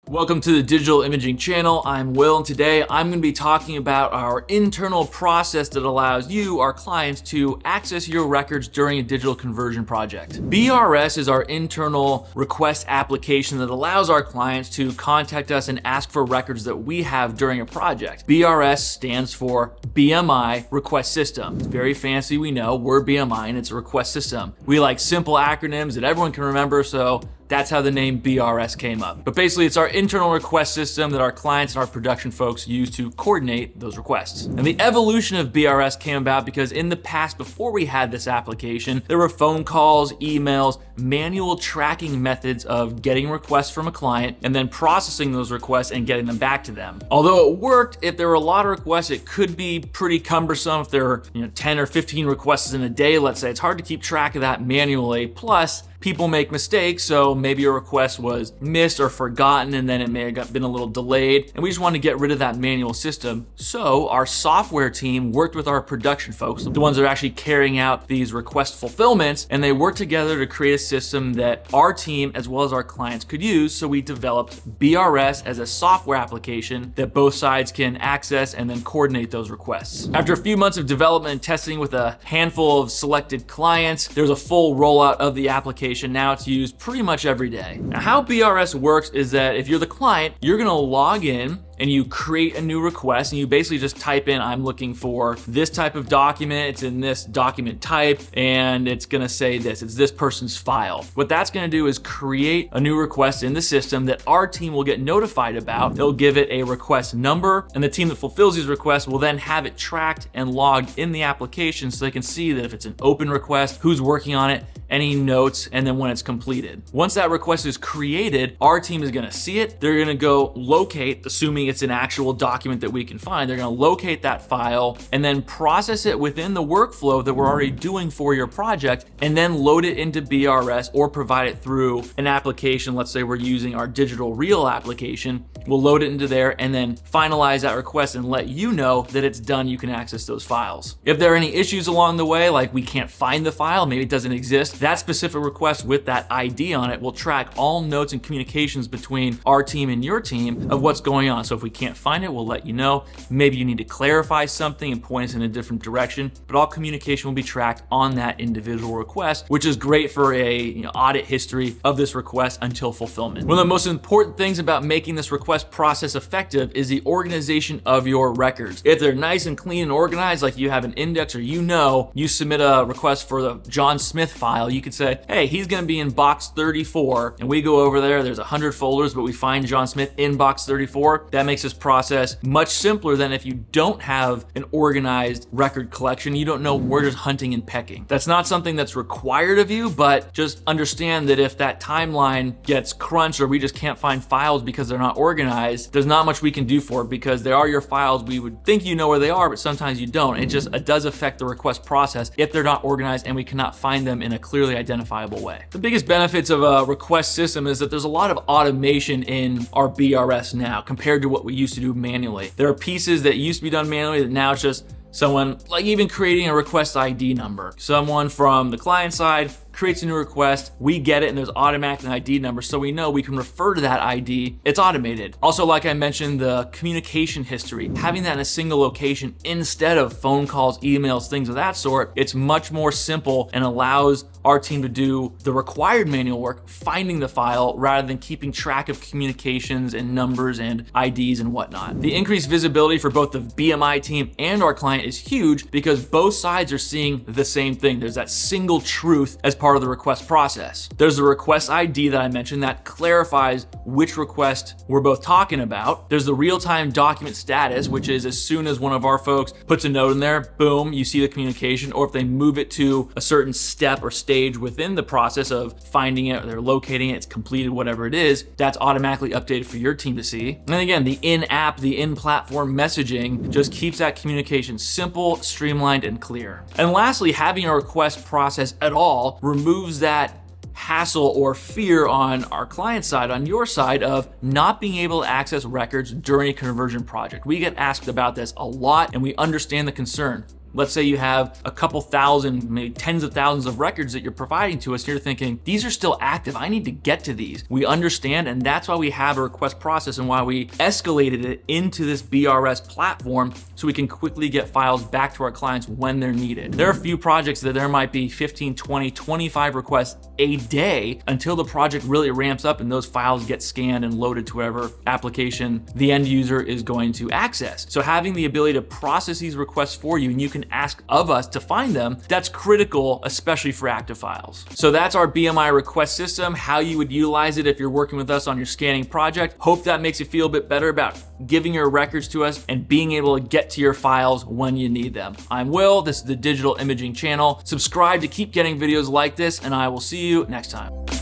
Welcome to the Digital Imaging channel. I'm Will, and today I'm going to be talking about our internal process that allows you, our clients, to access your records during a digital conversion project. BRS is our internal request application that allows our clients to contact us and ask for records that we have during a project. BRS stands for BMI Request System. It's very fancy, we know. We're BMI and it's a request system. We like simple acronyms that everyone can remember, so that's how the name BRS came up. But basically, it's our internal request system that our clients and our production folks use to coordinate those requests. And the evolution of BRS came about because in the past, before we had this application, there were phone calls, emails, manual tracking methods of getting requests from a client and then processing those requests and getting them back to them. Although it worked, if there were a lot of requests, it could be pretty cumbersome. If there were 10 or 15 requests in a day, let's say, it's hard to keep track of that manually. Plus, people make mistakes, so maybe a request was missed or forgotten and then it may have been a little delayed, and we just want to get rid of that manual system. So our software team worked with our production folks, the ones that are actually carrying out these request fulfillments, and they worked together to create a system that our team as well as our clients could use. So we developed BRS as a software application that both sides can access and then coordinate those requests. After a few months of development and testing with a handful of selected clients, there's a full rollout of the application. Now it's used pretty much every day. Now, how BRS works is that if you're the client, you're gonna log in and you create a new request and you basically just type in, I'm looking for this type of document, it's in this document type, and it's gonna say this, it's this person's file. What that's gonna do is create a new request in the system that our team will get notified about. They'll give it a request number, and the team that fulfills these requests will then have it tracked and logged in the application so they can see that if it's an open request, who's working on it, any notes, and then when it's completed. Once that request is created, our team is gonna see it. They're gonna go locate, assuming it's an actual document that we can find, they're gonna locate that file and then process it within the workflow that we're already doing for your project, and then load it into BRS or provide it through an application. Let's say we're using our digital reel application. We'll load it into there and then finalize that request and let you know that it's done. You can access those files. If there are any issues along the way, like we can't find the file, maybe it doesn't exist, that specific request with that ID on it will track all notes and communications between our team and your team of what's going on. So if we can't find it, we'll let you know. Maybe you need to clarify something and point us in a different direction, but all communication will be tracked on that individual request, which is great for a audit history of this request until fulfillment. One of the most important things about making this request process effective is the organization of your records. If they're nice and clean and organized, like you have an index or you submit a request for the John Smith file, you could say, hey, he's gonna be in box 34, and we go over there's 100 folders, but we find John Smith in box 34. That makes this process much simpler than if you don't have an organized record collection. You don't know where there's hunting and pecking. That's not something that's required of you, but just understand that if that timeline gets crunched or we just can't find files because they're not organized, there's not much we can do for it because they are your files. We would think you know where they are, but sometimes you don't. It does affect the request process if they're not organized and we cannot find them in a clearly identifiable way. The biggest benefits of a request system is that there's a lot of automation in our BRS now compared to what we used to do manually. There are pieces that used to be done manually that now it's just someone, like even creating a request ID number. Someone from the client side creates a new request, we get it, and there's automatic an ID number, so we know we can refer to that ID. It's automated. Also, like I mentioned, the communication history, having that in a single location instead of phone calls, emails, things of that sort, it's much more simple and allows our team to do the required manual work, finding the file, rather than keeping track of communications and numbers and IDs and whatnot. The increased visibility for both the BMI team and our client is huge because both sides are seeing the same thing. There's that single truth as part of the request process. There's the request ID that I mentioned that clarifies which request we're both talking about. There's the real-time document status, which is as soon as one of our folks puts a note in there, boom, you see the communication, or if they move it to a certain step or stage within the process of finding it, or they're locating it, it's completed, whatever it is, that's automatically updated for your team to see. And again, the in-app, the in-platform messaging just keeps that communication simple, streamlined, and clear. And lastly, having a request process at all removes that hassle or fear on our client side, on your side, of not being able to access records during a conversion project. We get asked about this a lot and we understand the concern. Let's say you have a couple thousand, maybe tens of thousands of records that you're providing to us, and you're thinking, these are still active, I need to get to these. We understand, and that's why we have a request process and why we escalated it into this BRS platform so we can quickly get files back to our clients when they're needed. There are a few projects that there might be 15, 20, 25 requests a day until the project really ramps up and those files get scanned and loaded to whatever application the end user is going to access. So having the ability to process these requests for you, and you can ask of us to find them, that's critical, especially for active files. So that's our BMI request system, how you would utilize it if you're working with us on your scanning project. Hope that makes you feel a bit better about giving your records to us and being able to get to your files when you need them. I'm Will, this is the Digital Imaging Channel. Subscribe to keep getting videos like this, and I will see you next time.